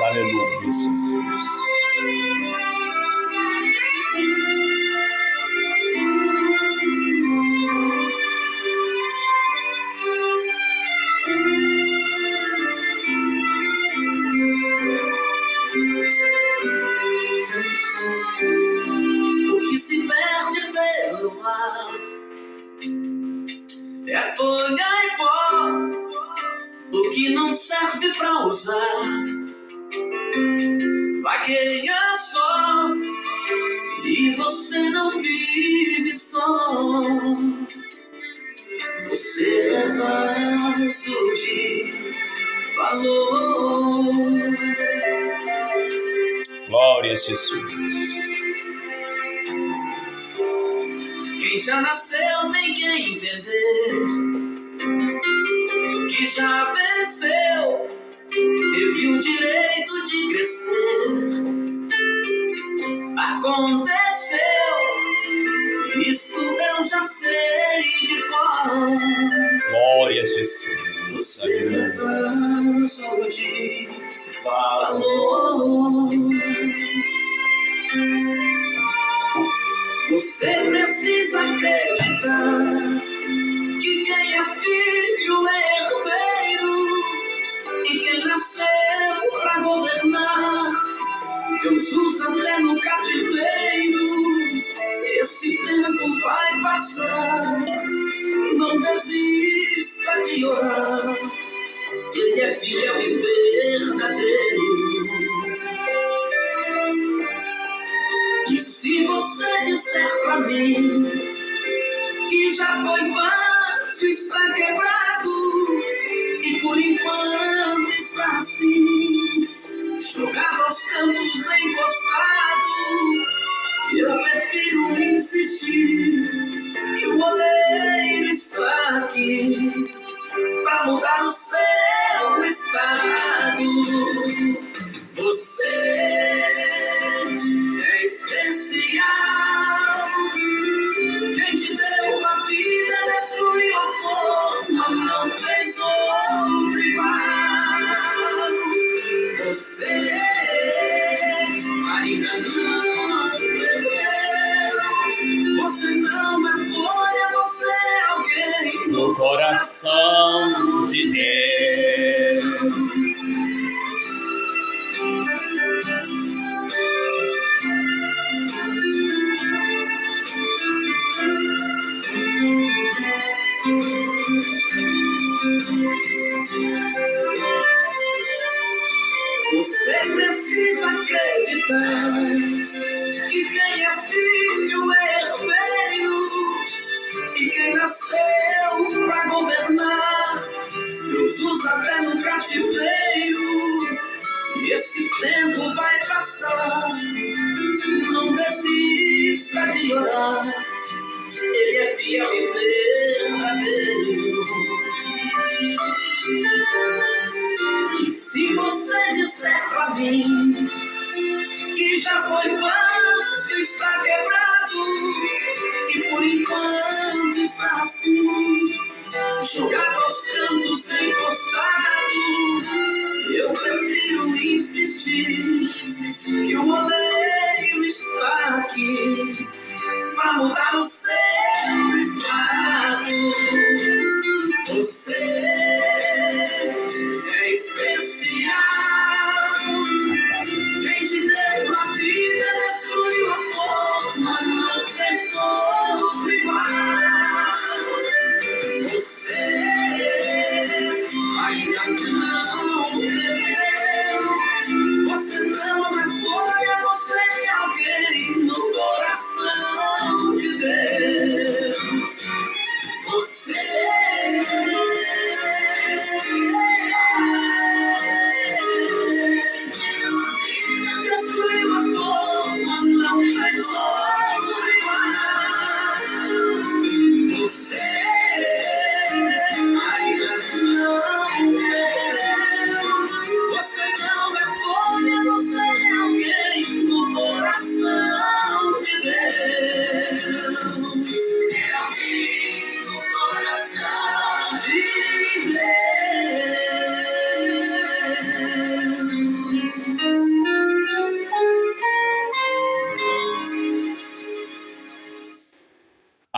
Aleluia, Jesus. O que se perde pelo ar é folha e pó. O que não serve pra usar vagueia só. E você não vive só. Você é vaso de valor. Glória a Jesus. Quem já nasceu tem que entender que já venceu, teve o direito de crescer. Aconteceu, isso eu já sei de cor. Glória a Jesus. Você é vaso de valor. Você precisa acreditar que quem é filho é herdeiro, e quem nasceu pra governar Deus usa até no cativeiro. Esse tempo vai passar, não desista de orar. Ele é fiel e verdadeiro. E se você disser pra mim que já foi vaso, está quebrado, e por enquanto está assim, jogado aos cantos, encostado, eu prefiro insistir que o oleiro está aqui pra mudar o seu estado. Você é especial. Quem te deu a vida destruiu a forma, não fez outro igual. Você ainda não perdeu. Você não é folha, você é alguém No coração de Deus. Você precisa acreditar que quem é filho é herdeiro, e quem nasceu pra governar Deus usa até no cativeiro. E esse tempo vai passar, não desista de orar. Ele é fiel e verdadeiro. E se você disser pra mim que já foi vaso, está quebrado, e por enquanto está assim, jogado aos cantos, encostado, eu prefiro insistir que o oleiro está aqui pra mudar o seu estado. Você é especial. Quem te deu a vida destruiu a forma, não fez outro igual. Você ainda não perdeu. Você não é folha, você é alguém no coração de Deus. Você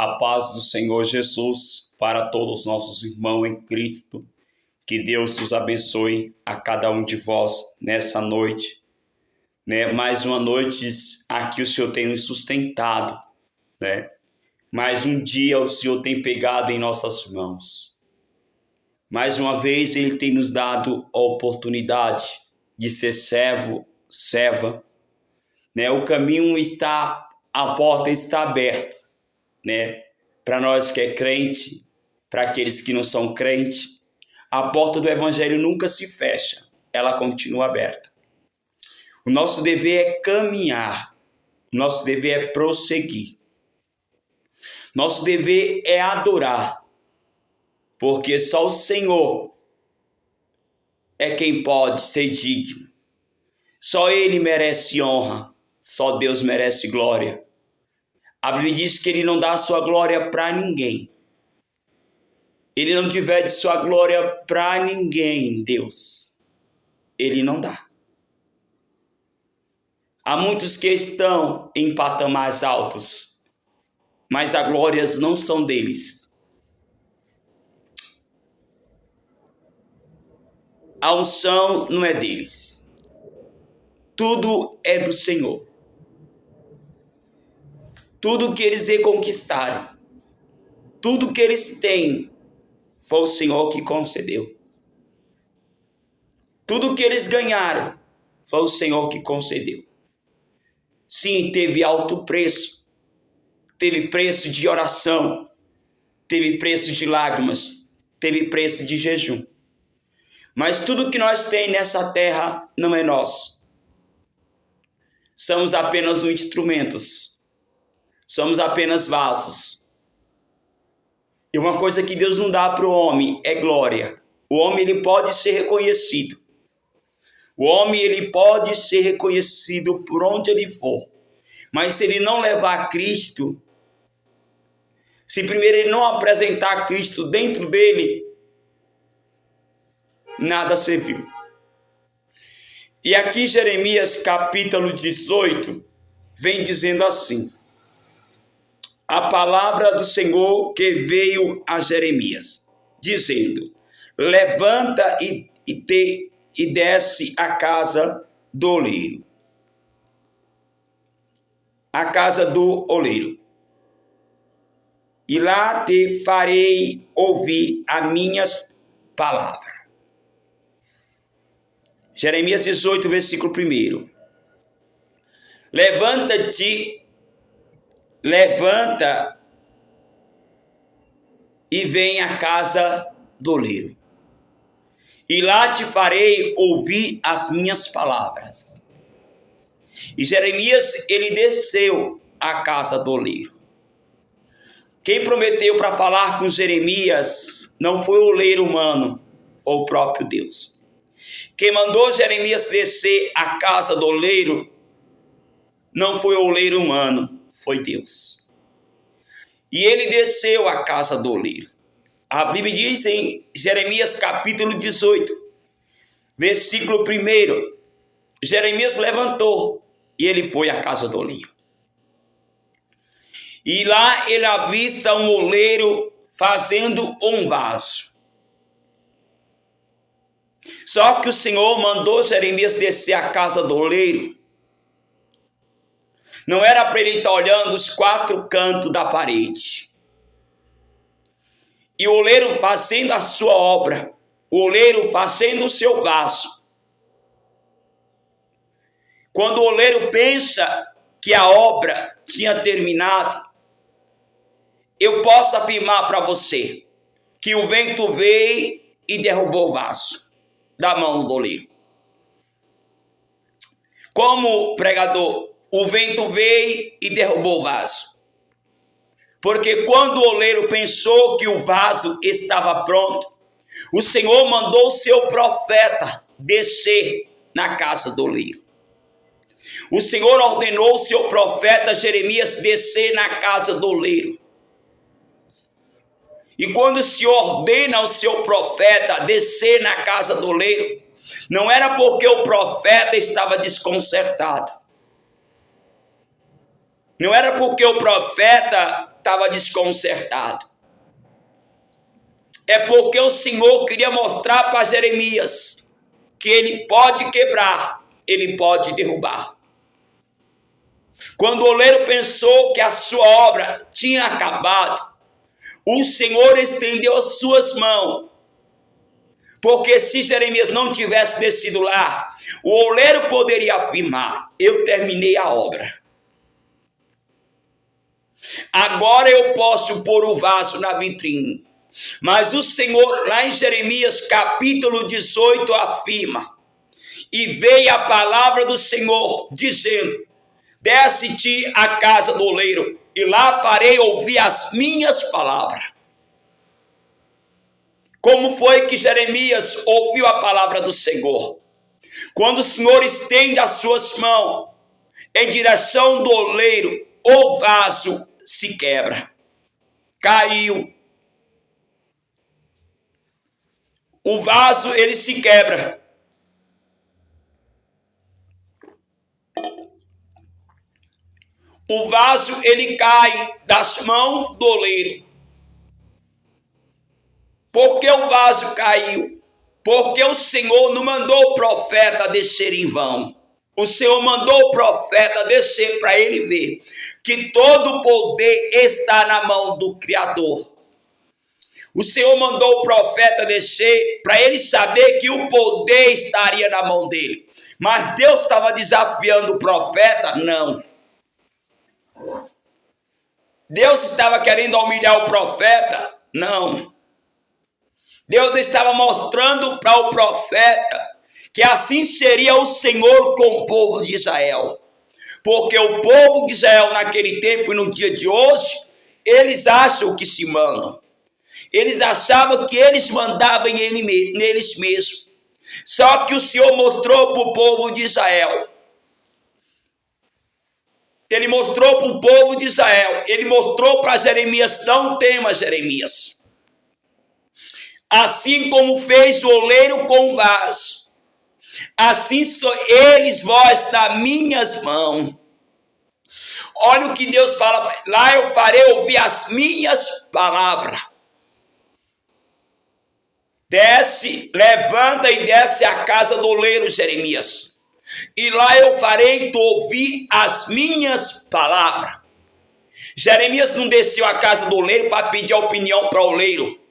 A paz do Senhor Jesus para todos os nossos irmãos em Cristo. Que Deus os abençoe a cada um de vós nessa noite. Mais uma noite aqui o Senhor tem nos sustentado. Mais um dia o Senhor tem pegado em nossas mãos. Mais uma vez Ele tem nos dado a oportunidade de ser servo, serva. O caminho está, a porta está aberta. Para nós que é crente, para aqueles que não são crentes, a porta do Evangelho nunca se fecha, ela continua aberta. O nosso dever é caminhar, o nosso dever é prosseguir, nosso dever é adorar, porque só o Senhor é quem pode ser digno, só Ele merece honra, só Deus merece glória. A Bíblia diz que Ele não dá a sua glória para ninguém. Ele não divide sua glória para ninguém, Deus. Ele não dá. Há muitos que estão em patamares altos, mas as glórias não são deles. A unção não é deles. Tudo é do Senhor. Tudo que eles reconquistaram, tudo que eles têm, foi o Senhor que concedeu. Tudo que eles ganharam, foi o Senhor que concedeu. Sim, teve alto preço. Teve preço de oração. Teve preço de lágrimas. Teve preço de jejum. Mas tudo que nós temos nessa terra não é nosso. Somos apenas instrumentos. Somos apenas vasos. E uma coisa que Deus não dá para o homem é glória. O homem ele pode ser reconhecido. O homem ele pode ser reconhecido por onde ele for. Mas se ele não levar Cristo, se primeiro ele não apresentar Cristo dentro dele, nada serviu. E aqui Jeremias capítulo 18 vem dizendo assim: a palavra do Senhor que veio a Jeremias, dizendo: levanta e desce à casa do oleiro. A casa do oleiro. E lá te farei ouvir as minhas palavras. Jeremias 18, versículo 1. Levanta e vem à casa do oleiro, e lá te farei ouvir as minhas palavras. E Jeremias, ele desceu à casa do oleiro. Quem prometeu para falar com Jeremias não foi o oleiro humano, foi o próprio Deus. Quem mandou Jeremias descer à casa do oleiro não foi o oleiro humano, foi Deus. E ele desceu à casa do oleiro. A Bíblia diz em Jeremias capítulo 18, versículo 1, Jeremias levantou e ele foi à casa do oleiro. E lá ele avista um oleiro fazendo um vaso. Só que o Senhor mandou Jeremias descer à casa do oleiro. Não era para ele estar olhando os 4 cantos da parede. E o oleiro fazendo a sua obra. O oleiro fazendo o seu vaso. Quando o oleiro pensa que a obra tinha terminado, eu posso afirmar para você que o vento veio e derrubou o vaso da mão do oleiro. Como pregador, o vento veio e derrubou o vaso. Porque quando o oleiro pensou que o vaso estava pronto, o Senhor mandou o seu profeta descer na casa do oleiro. O Senhor ordenou o seu profeta Jeremias descer na casa do oleiro. E quando se ordena o seu profeta descer na casa do oleiro, não era porque o profeta estava desconcertado. Não era porque o profeta estava desconcertado? É porque o Senhor queria mostrar para Jeremias que ele pode quebrar, ele pode derrubar. Quando o oleiro pensou que a sua obra tinha acabado, o Senhor estendeu as suas mãos. Porque se Jeremias não tivesse descido lá, o oleiro poderia afirmar: eu terminei a obra. Agora eu posso pôr o vaso na vitrine. Mas o Senhor, lá em Jeremias capítulo 18, afirma: e veio a palavra do Senhor, dizendo: desce-te à casa do oleiro, e lá farei ouvir as minhas palavras. Como foi que Jeremias ouviu a palavra do Senhor? Quando o Senhor estende as suas mãos em direção do oleiro, o vaso se quebra. Caiu. O vaso, ele se quebra. O vaso, ele cai das mãos do oleiro. Por que o vaso caiu? Porque o Senhor não mandou o profeta descer em vão. O Senhor mandou o profeta descer para ele ver que todo o poder está na mão do Criador. O Senhor mandou o profeta descer para ele saber que o poder estaria na mão dele. Mas Deus estava desafiando o profeta? Não. Deus estava querendo humilhar o profeta? Não. Deus estava mostrando para o profeta que assim seria o Senhor com o povo de Israel. Porque o povo de Israel naquele tempo e no dia de hoje, eles acham que se mandam. Eles achavam que eles mandavam neles mesmos. Só que o Senhor mostrou para o povo de Israel. Ele mostrou para o povo de Israel. Ele mostrou para Jeremias: não temas, Jeremias. Assim como fez o oleiro com o vaso, assim são eles vós nas minhas mãos. Olha o que Deus fala: lá eu farei ouvir as minhas palavras. Desce, levanta e desce à casa do oleiro, Jeremias. E lá eu farei tu ouvir as minhas palavras. Jeremias não desceu à casa do oleiro para pedir a opinião para o oleiro.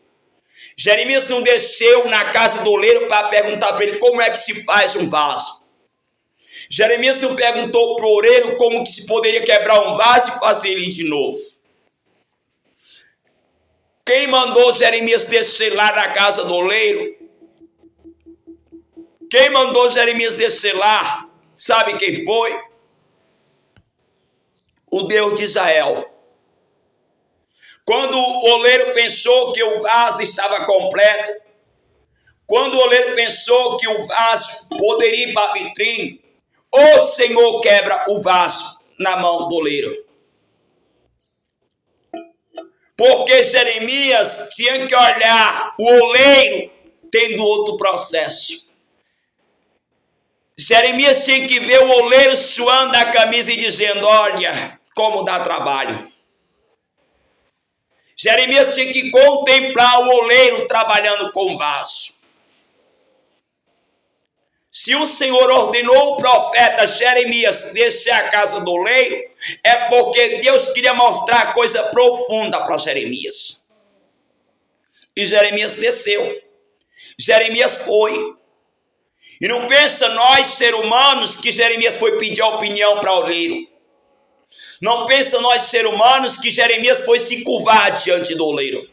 Jeremias não desceu na casa do oleiro para perguntar para ele como é que se faz um vaso. Jeremias não perguntou para o oleiro como que se poderia quebrar um vaso e fazer ele de novo. Quem mandou Jeremias descer lá na casa do oleiro? Quem mandou Jeremias descer lá? Sabe quem foi? O Deus de Israel. Quando o oleiro pensou que o vaso estava completo, quando o oleiro pensou que o vaso poderia ir para a vitrine, o Senhor quebra o vaso na mão do oleiro. Porque Jeremias tinha que olhar o oleiro tendo outro processo. Jeremias tinha que ver o oleiro suando a camisa e dizendo: olha como dá trabalho. Jeremias tinha que contemplar o oleiro trabalhando com vaso. Se o Senhor ordenou o profeta Jeremias descer à casa do oleiro, é porque Deus queria mostrar coisa profunda para Jeremias. E Jeremias desceu. Jeremias foi. E não pensa nós, seres humanos, que Jeremias foi pedir a opinião para o oleiro. Não pensa nós, seres humanos, que Jeremias foi se curvar diante do oleiro.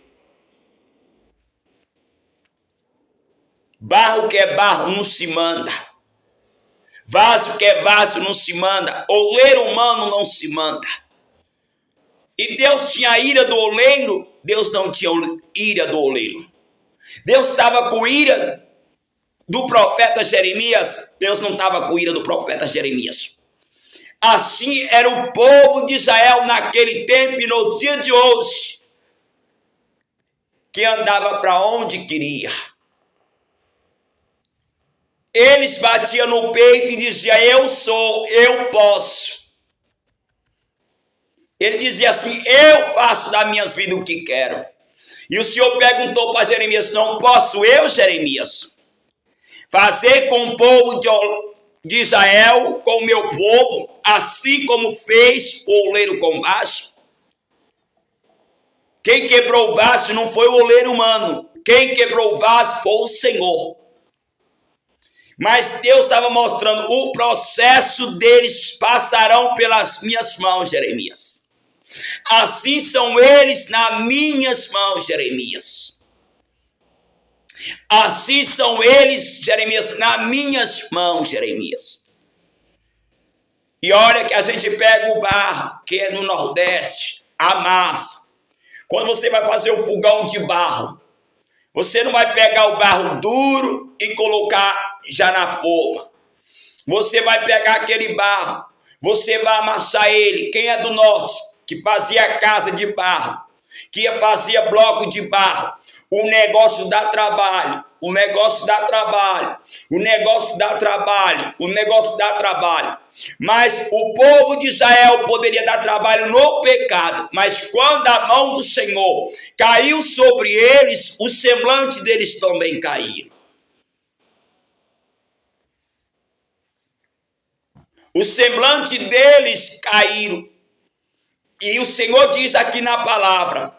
Barro que é barro não se manda. Vaso que é vaso não se manda. Oleiro humano não se manda. E Deus tinha a ira do oleiro, Deus não tinha ira do oleiro. Deus estava com ira do profeta Jeremias, Deus não estava com ira do profeta Jeremias. Assim era o povo de Israel naquele tempo e nos dias de hoje, que andava para onde queria. Eles batiam no peito e diziam: eu sou, eu posso. Ele dizia assim: eu faço da minha vida o que quero. E o Senhor perguntou para Jeremias: não posso eu, Jeremias, fazer com o povo de Israel, com o meu povo, assim como fez o oleiro com vaso? Quem quebrou o vaso não foi o oleiro humano. Quem quebrou o vaso foi o Senhor. Mas Deus estava mostrando: o processo deles passarão pelas minhas mãos, Jeremias. Assim são eles nas minhas mãos, Jeremias. Assim são eles, Jeremias, nas minhas mãos, Jeremias. E olha que a gente pega o barro, que é no Nordeste, a massa. Quando você vai fazer o fogão de barro, você não vai pegar o barro duro e colocar já na forma. Você vai pegar aquele barro, você vai amassar ele. Quem é do Norte, que fazia casa de barro, que fazia bloco de barro, o negócio dá trabalho, o negócio dá trabalho, o negócio dá trabalho, o negócio dá trabalho. Mas o povo de Israel poderia dar trabalho no pecado, mas quando a mão do Senhor caiu sobre eles, o semblante deles também caiu. O semblante deles caíram. E o Senhor diz aqui na palavra: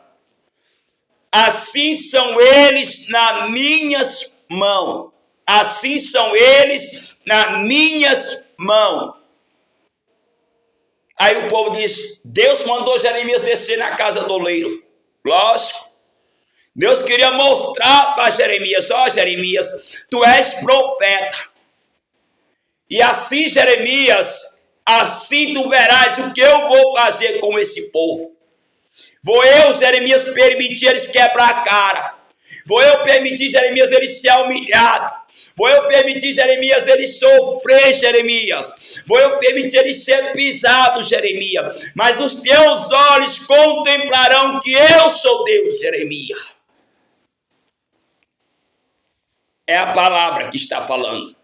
assim são eles nas minhas mãos. Assim são eles nas minhas mãos. Aí o povo diz: Deus mandou Jeremias descer na casa do oleiro. Lógico. Deus queria mostrar para Jeremias: ó, Jeremias, tu és profeta. E assim, Jeremias, assim tu verás o que eu vou fazer com esse povo. Vou eu, Jeremias, permitir eles quebrar a cara. Vou eu permitir, Jeremias, eles ser humilhados. Vou eu permitir, Jeremias, eles sofrer, Jeremias. Vou eu permitir eles ser pisados, Jeremias. Mas os teus olhos contemplarão que eu sou Deus, Jeremias. É a palavra que está falando.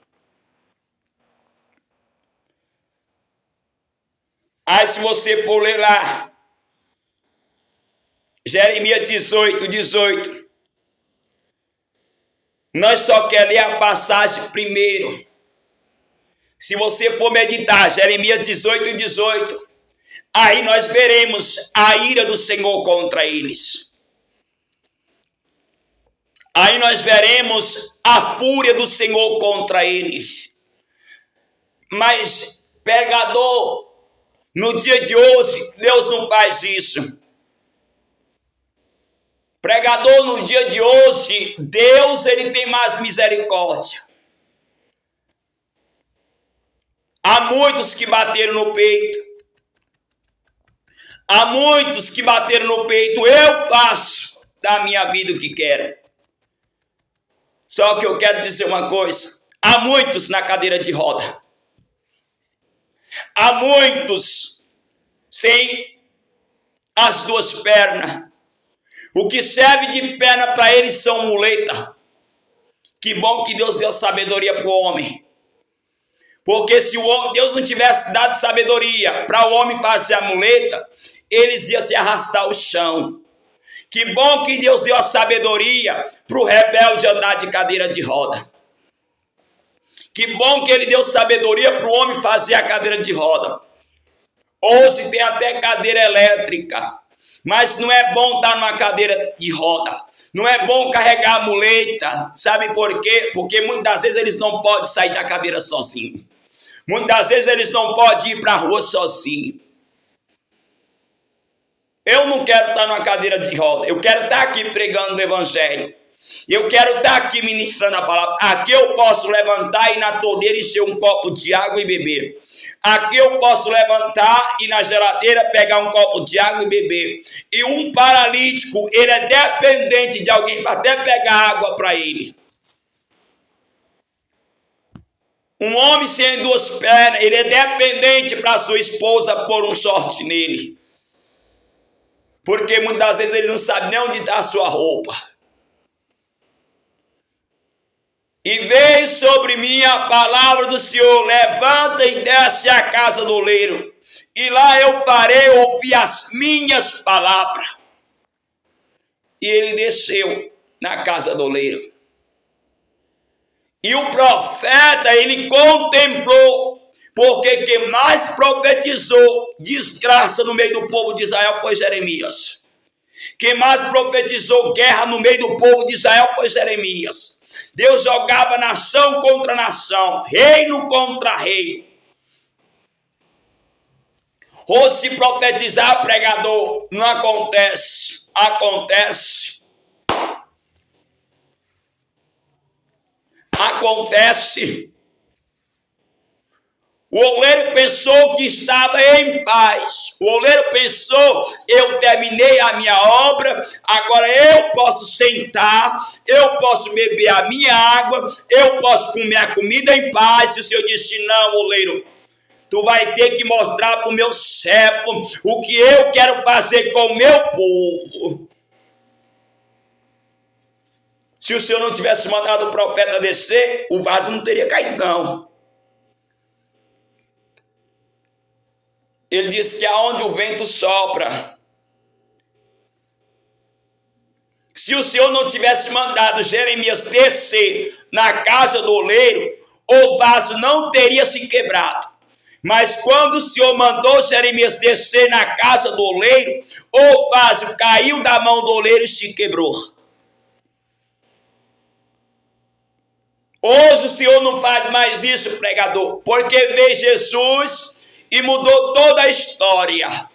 Aí se você for ler lá, Jeremias 18, nós só queremos ler a passagem primeiro. Se você for meditar, Jeremias 18, aí nós veremos a ira do Senhor contra eles. Aí nós veremos a fúria do Senhor contra eles. Mas, pregador, no dia de hoje, Deus não faz isso. Pregador, no dia de hoje, Deus, ele tem mais misericórdia. Há muitos que bateram no peito. Há muitos que bateram no peito. Eu faço da minha vida o que quero. Só que eu quero dizer uma coisa. Há muitos na cadeira de roda. Há muitos sem as duas pernas. O que serve de perna para eles são muleta. Que bom que Deus deu sabedoria para o homem. Porque se Deus não tivesse dado sabedoria para o homem fazer a muleta, eles iam se arrastar ao chão. Que bom que Deus deu a sabedoria para o rebelde andar de cadeira de roda. Que bom que ele deu sabedoria para o homem fazer a cadeira de roda. Hoje tem até cadeira elétrica. Mas não é bom estar numa cadeira de roda. Não é bom carregar a muleta. Sabe por quê? Porque muitas vezes eles não podem sair da cadeira sozinhos. Muitas vezes eles não podem ir para a rua sozinhos. Eu não quero estar numa cadeira de roda. Eu quero estar aqui pregando o evangelho. Eu quero estar aqui ministrando a palavra. Aqui eu posso levantar e na torneira encher um copo de água e beber. Aqui eu posso levantar e na geladeira pegar um copo de água e beber. E um paralítico, ele é dependente de alguém para até pegar água para ele. Um homem sem duas pernas, ele é dependente para sua esposa pôr um short nele. Porque muitas vezes ele não sabe nem onde está a sua roupa. E veio sobre mim a palavra do Senhor: levanta e desce à casa do oleiro, e lá eu farei ouvir as minhas palavras. E ele desceu na casa do oleiro. E o profeta, ele contemplou, porque quem mais profetizou desgraça no meio do povo de Israel foi Jeremias. Quem mais profetizou guerra no meio do povo de Israel foi Jeremias. Deus jogava nação contra nação, reino contra reino. Hoje, se profetizar, pregador, não acontece. Acontece. O oleiro pensou que estava em paz. O oleiro pensou, eu terminei a minha obra, agora eu posso sentar, eu posso beber a minha água, eu posso comer a comida em paz. E o Senhor disse, não, oleiro, tu vai ter que mostrar para o meu servo o que eu quero fazer com o meu povo. Se o Senhor não tivesse mandado o profeta descer, o vaso não teria caído, não. Ele disse que aonde o vento sopra, se o Senhor não tivesse mandado Jeremias descer na casa do oleiro, o vaso não teria se quebrado. Mas quando o Senhor mandou Jeremias descer na casa do oleiro, o vaso caiu da mão do oleiro e se quebrou. Hoje o Senhor não faz mais isso, pregador, porque veio Jesus e mudou toda a história.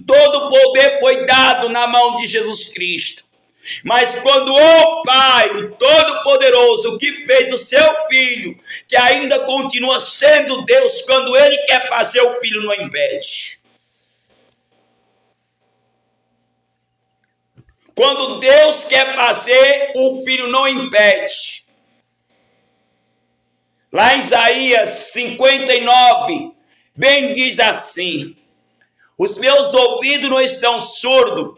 Todo o poder foi dado na mão de Jesus Cristo. Mas quando o Pai, o Todo-Poderoso, que fez o seu Filho, que ainda continua sendo Deus, quando Ele quer fazer, o Filho não impede. Quando Deus quer fazer, o Filho não impede. Lá em Isaías 59, bem diz assim: os meus ouvidos não estão surdos,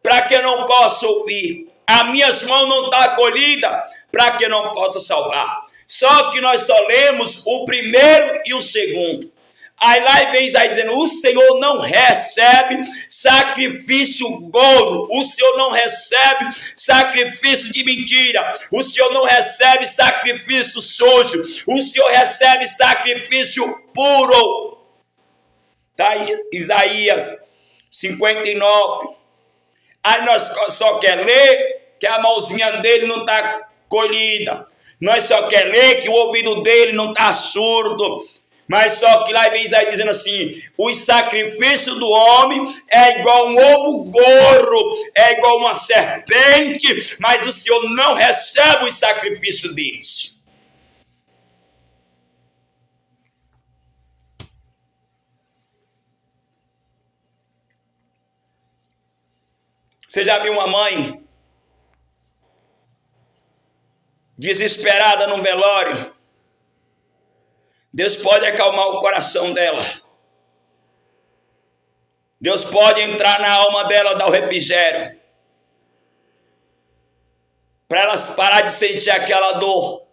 para que eu não possa ouvir. As minhas mãos não estão acolhidas, para que eu não possa salvar. Só que nós só lemos o primeiro e o segundo. Aí lá vem Isaías dizendo, o Senhor não recebe sacrifício golo, o Senhor não recebe sacrifício de mentira, o Senhor não recebe sacrifício sujo, o Senhor recebe sacrifício puro. Tá aí, Isaías 59. Aí nós só quer ler que a mãozinha dele não está colhida, nós só quer ler que o ouvido dele não está surdo. Mas só que lá vem Isaías dizendo assim, o sacrifício do homem é igual um ovo gorro, é igual uma serpente, mas o Senhor não recebe o sacrifício deles. Você já viu uma mãe desesperada num velório? Deus pode acalmar o coração dela. Deus pode entrar na alma dela, dar o refrigério, para elas parar de sentir aquela dor.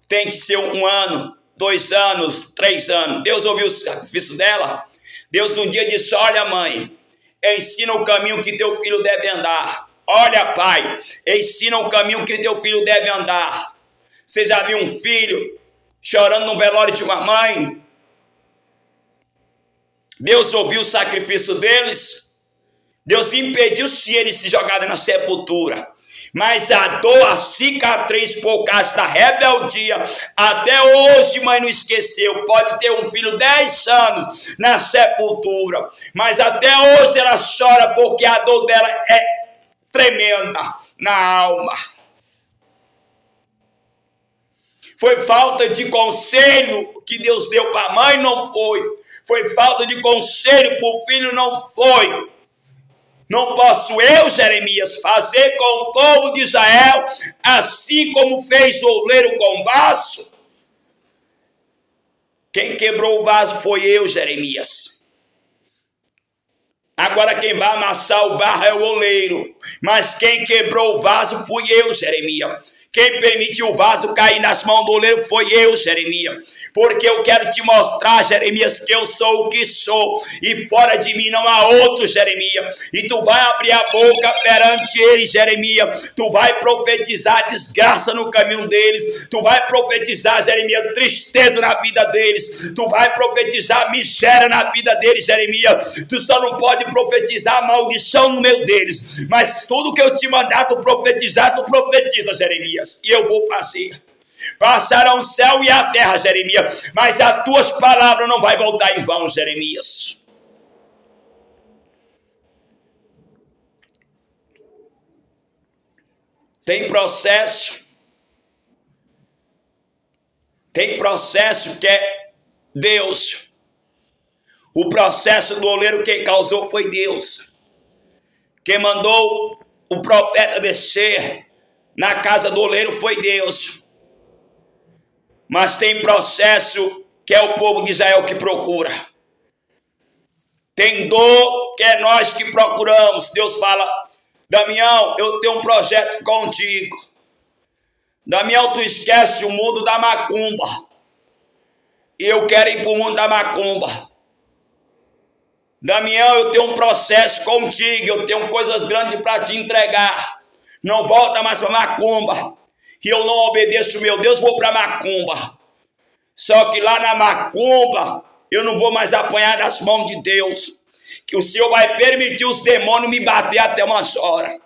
Tem que ser 1 ano, 2 anos, 3 anos. Deus ouviu o sacrifício dela. Deus um dia disse, olha mãe, ensina o caminho que teu filho deve andar. Olha pai, ensina o caminho que teu filho deve andar. Você já viu um filho chorando no velório de uma mãe? Deus ouviu o sacrifício deles. Deus impediu se eles se jogarem na sepultura. Mas a dor, a cicatriz por causa da rebeldia, até hoje mãe não esqueceu. Pode ter um filho 10 anos na sepultura, mas até hoje ela chora porque a dor dela é tremenda na alma. Foi falta de conselho que Deus deu para a mãe? Não foi. Foi falta de conselho para o filho? Não foi. Não posso eu, Jeremias, fazer com o povo de Israel assim como fez o oleiro com o vaso? Quem quebrou o vaso foi eu, Jeremias. Agora quem vai amassar o barro é o oleiro. Mas quem quebrou o vaso fui eu, Jeremias. Quem permitiu o vaso cair nas mãos do oleiro foi eu, Jeremias. Porque eu quero te mostrar, Jeremias, que eu sou o que sou, e fora de mim não há outro, Jeremias. E tu vai abrir a boca perante eles, Jeremias. Tu vai profetizar desgraça no caminho deles. Tu vai profetizar, Jeremias, tristeza na vida deles. Tu vai profetizar miséria na vida deles, Jeremias. Tu só não pode profetizar maldição no meio deles. Mas tudo que eu te mandar tu profetizar, tu profetiza, Jeremias. E eu vou fazer. Passarão o céu e a terra, Jeremias, mas as tuas palavras não vai voltar em vão, Jeremias. Tem processo que é Deus. O processo do oleiro quem causou foi Deus. Quem mandou o profeta descer na casa do oleiro foi Deus. Mas tem processo que é o povo de Israel que procura. Tem dor que é nós que procuramos. Deus fala: Damião, eu tenho um projeto contigo. Damião, tu esquece o mundo da macumba. E eu quero ir para o mundo da macumba. Damião, eu tenho um processo contigo. Eu tenho coisas grandes para te entregar. Não volta mais para macumba. Que eu não obedeço meu Deus, vou para macumba. Só que lá na macumba, eu não vou mais apanhar nas mãos de Deus. Que o Senhor vai permitir os demônios me bater até umas horas.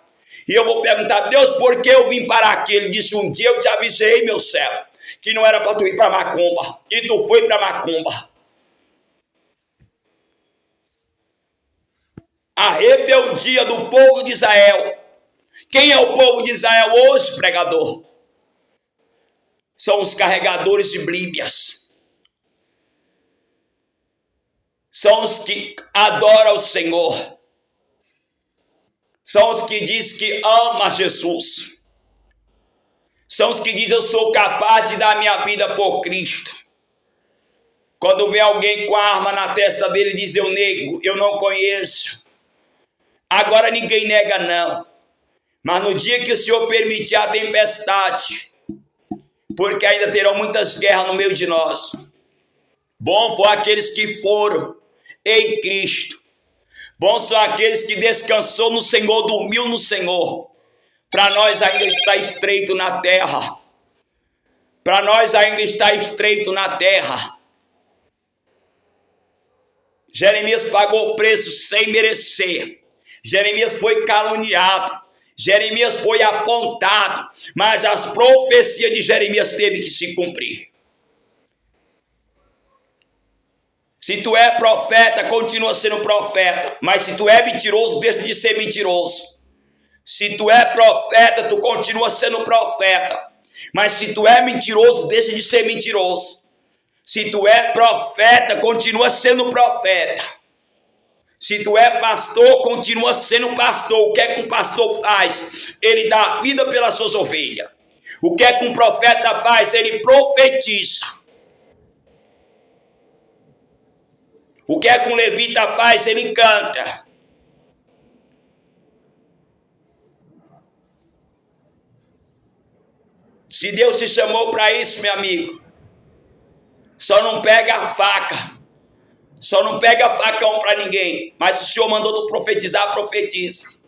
E eu vou perguntar: Deus, por que eu vim para aqui? Ele disse: um dia eu te avisei, meu servo, que não era para tu ir para macumba. E tu foi para macumba. A rebeldia do povo de Israel. Quem é o povo de Israel hoje, pregador? São os carregadores de Bíblias. São os que adoram o Senhor. São os que dizem que amam Jesus. São os que dizem: eu sou capaz de dar minha vida por Cristo. Quando vê alguém com a arma na testa dele, diz: eu nego, eu não conheço. Agora ninguém nega não. Mas no dia que o Senhor permitir a tempestade, porque ainda terão muitas guerras no meio de nós. Bom for aqueles que foram em Cristo. Bons são aqueles que descansou no Senhor, dormiu no Senhor. Para nós ainda está estreito na terra. Para nós ainda está estreito na terra. Jeremias pagou o preço sem merecer. Jeremias foi caluniado. Jeremias foi apontado, mas as profecias de Jeremias teve que se cumprir. Se tu é profeta, continua sendo profeta, mas se tu é mentiroso, deixa de ser mentiroso. Se tu é profeta, tu continua sendo profeta, mas se tu é mentiroso, deixa de ser mentiroso. Se tu é profeta, continua sendo profeta. Se tu é pastor, continua sendo pastor. O que é que um pastor faz? Ele dá vida pelas suas ovelhas. O que é que um profeta faz? Ele profetiza. O que é que um levita faz? Ele canta. Se Deus te chamou para isso, meu amigo, só não pega a faca. Só não pega facão para ninguém. Mas se o Senhor mandou tu profetizar, profetiza.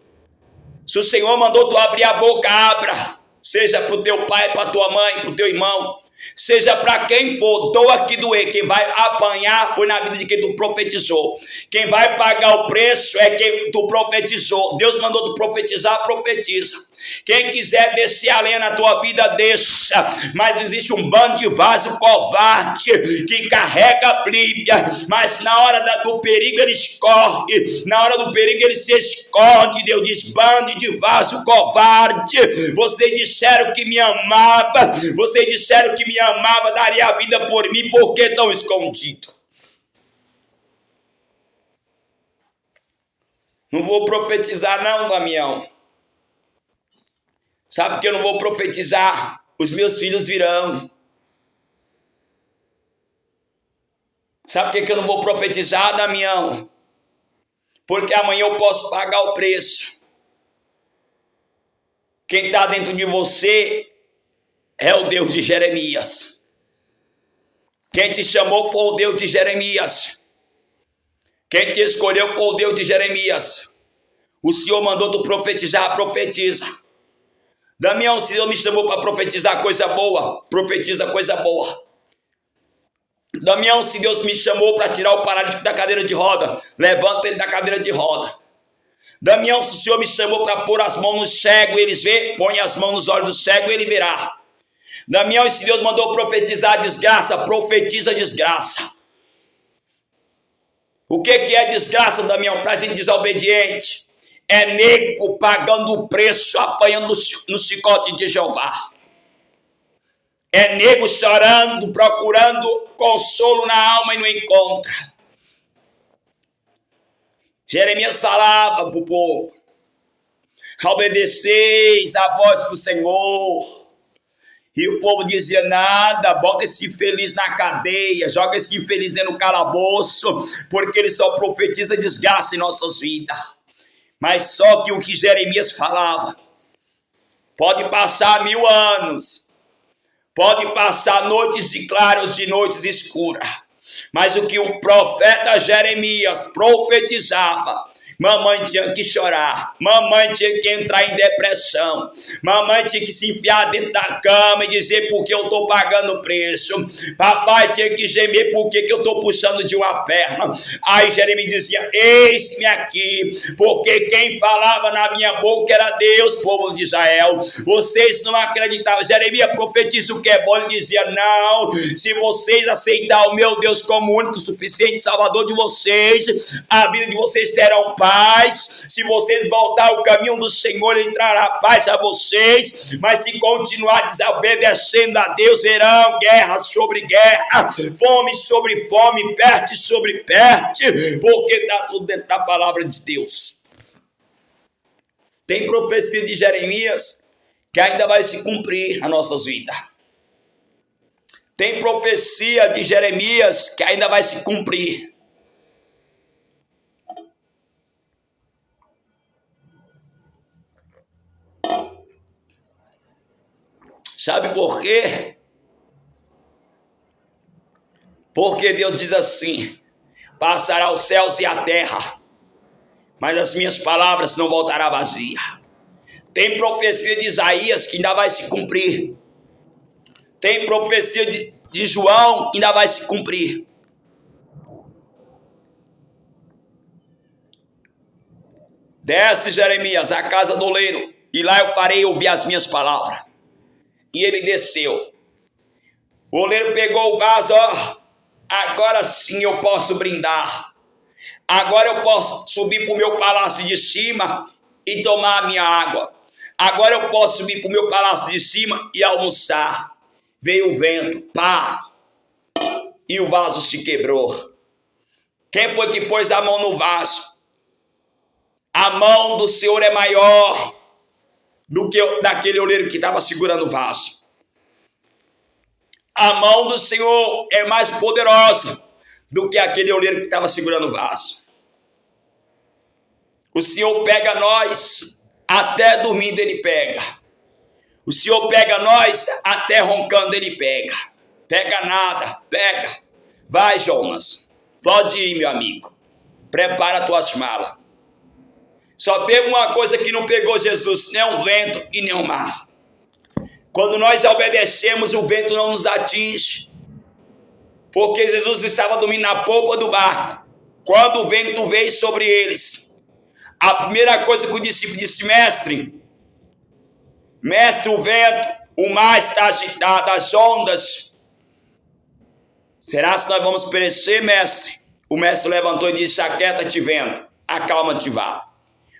Se o Senhor mandou tu abrir a boca, abra. Seja para o teu pai, para a tua mãe, para o teu irmão. Seja para quem for, doa que doer. Quem vai apanhar foi na vida de quem tu profetizou. Quem vai pagar o preço é quem tu profetizou. Deus mandou tu profetizar, profetiza. Quem quiser descer a lenha na tua vida, desça. Mas existe um bando de vaso covarde que carrega a Bíblia, mas na hora do perigo ele escorre. Na hora do perigo ele se esconde. Deus diz: bando de vaso covarde. Vocês disseram que me amava. Vocês disseram que me amava, daria a vida por mim. Por que tão escondido? Não vou profetizar não, Damião. Sabe por que eu não vou profetizar? Os meus filhos virão. Sabe por que eu não vou profetizar, Damião? Porque amanhã eu posso pagar o preço. Quem está dentro de você é o Deus de Jeremias. Quem te chamou foi o Deus de Jeremias. Quem te escolheu foi o Deus de Jeremias. O Senhor mandou tu profetizar, profetiza. Damião, o Senhor me chamou para profetizar coisa boa, profetiza coisa boa. Damião, se Deus me chamou para tirar o paralítico da cadeira de roda, levanta ele da cadeira de roda. Damião, se o Senhor me chamou para pôr as mãos no cego e eles vê, põe as mãos nos olhos do cego e ele verá. Damião, se Deus mandou profetizar desgraça, profetiza desgraça. O que é desgraça, Damião? Para gente desobediente. É nego pagando o preço, apanhando no chicote de Jeová. É nego chorando, procurando consolo na alma e não encontra. Jeremias falava para o povo: obedeceis a voz do Senhor. E o povo dizia: nada, bota esse infeliz na cadeia, joga esse infeliz dentro do calabouço, porque ele só profetiza desgraça em nossas vidas. Mas só que o que Jeremias falava, pode passar 1000 anos, pode passar noites de claros de noites escuras, mas o que o profeta Jeremias profetizava, mamãe tinha que chorar, mamãe tinha que entrar em depressão, mamãe tinha que se enfiar dentro da cama e dizer: porque eu estou pagando o preço. Papai tinha que gemer: porque eu estou puxando de uma perna. Aí Jeremias dizia: eis-me aqui, porque quem falava na minha boca era Deus, povo de Israel. Vocês não acreditavam. Jeremias profetiza o que é bom. Ele dizia: não, se vocês aceitarem o meu Deus como único, suficiente Salvador de vocês, a vida de vocês terão paz. Se vocês voltar ao caminho do Senhor, entrará paz a vocês. Mas se continuar desobedecendo a Deus, verão guerra sobre guerra, fome sobre fome, peste sobre peste, porque está tudo dentro da palavra de Deus. Tem profecia de Jeremias que ainda vai se cumprir nas nossas vidas. Tem profecia de Jeremias que ainda vai se cumprir. Sabe por quê? Porque Deus diz assim: passará os céus e a terra, mas as minhas palavras não voltarão vazias. Tem profecia de Isaías que ainda vai se cumprir. Tem profecia de João que ainda vai se cumprir. Desce, Jeremias, à casa do oleiro, e lá eu farei ouvir as minhas palavras. E ele desceu. O oleiro pegou o vaso: ó, agora sim eu posso brindar. Agora eu posso subir para o meu palácio de cima e tomar a minha água. Agora eu posso subir para o meu palácio de cima e almoçar. Veio o vento, pá, e o vaso se quebrou. Quem foi que pôs a mão no vaso? A mão do Senhor é maior do que daquele oleiro que estava segurando o vaso. A mão do Senhor é mais poderosa do que aquele oleiro que estava segurando o vaso. O Senhor pega nós, até dormindo ele pega. O Senhor pega nós, até roncando ele pega. Pega nada, pega. Vai, Jonas, pode ir, meu amigo. Prepara tuas malas. Só teve uma coisa que não pegou Jesus: nem o vento e nem o mar. Quando nós obedecemos, o vento não nos atinge, porque Jesus estava dormindo na polpa do barco. Quando o vento veio sobre eles, a primeira coisa que o discípulo disse: mestre, o vento, o mar está agitado, as ondas, será que nós vamos perecer, mestre? O mestre levantou e disse: aquieta-te, vento, acalma-te, vá.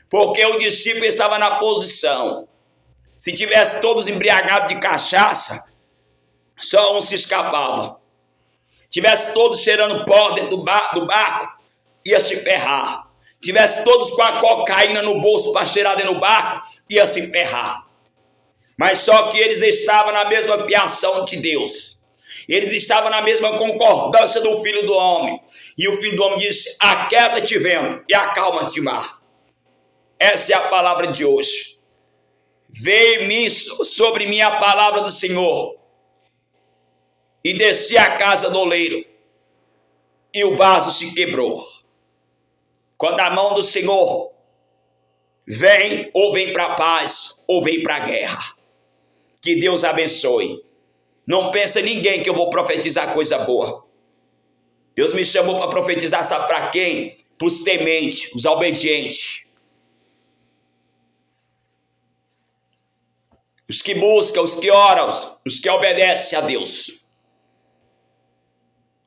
Porque o discípulo estava na posição. Se tivesse todos embriagados de cachaça, só um se escapava. Tivesse todos cheirando pó dentro do barco, ia se ferrar. Tivesse todos com a cocaína no bolso para cheirar dentro do barco, ia se ferrar. Mas só que eles estavam na mesma fiação de Deus. Eles estavam na mesma concordância do Filho do Homem. E o Filho do Homem disse: aquieta-te, vento, e acalma-te, mar. Essa é a palavra de hoje. veio sobre mim a palavra do Senhor, e desci à casa do oleiro, e o vaso se quebrou. Quando a mão do Senhor vem, ou vem para a paz, ou vem para a guerra. Que Deus abençoe. Não pensa ninguém que eu vou profetizar coisa boa. Deus me chamou para profetizar, sabe para quem? Para os tementes, os obedientes. Os que buscam, os que oram, os que obedecem a Deus.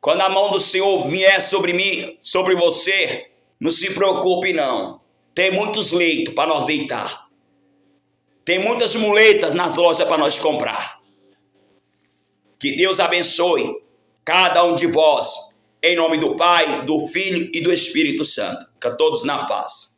Quando a mão do Senhor vier sobre mim, sobre você, não se preocupe não. Tem muitos leitos para nós deitar. Tem muitas muletas nas lojas para nós comprar. Que Deus abençoe cada um de vós. Em nome do Pai, do Filho e do Espírito Santo. Fica todos na paz.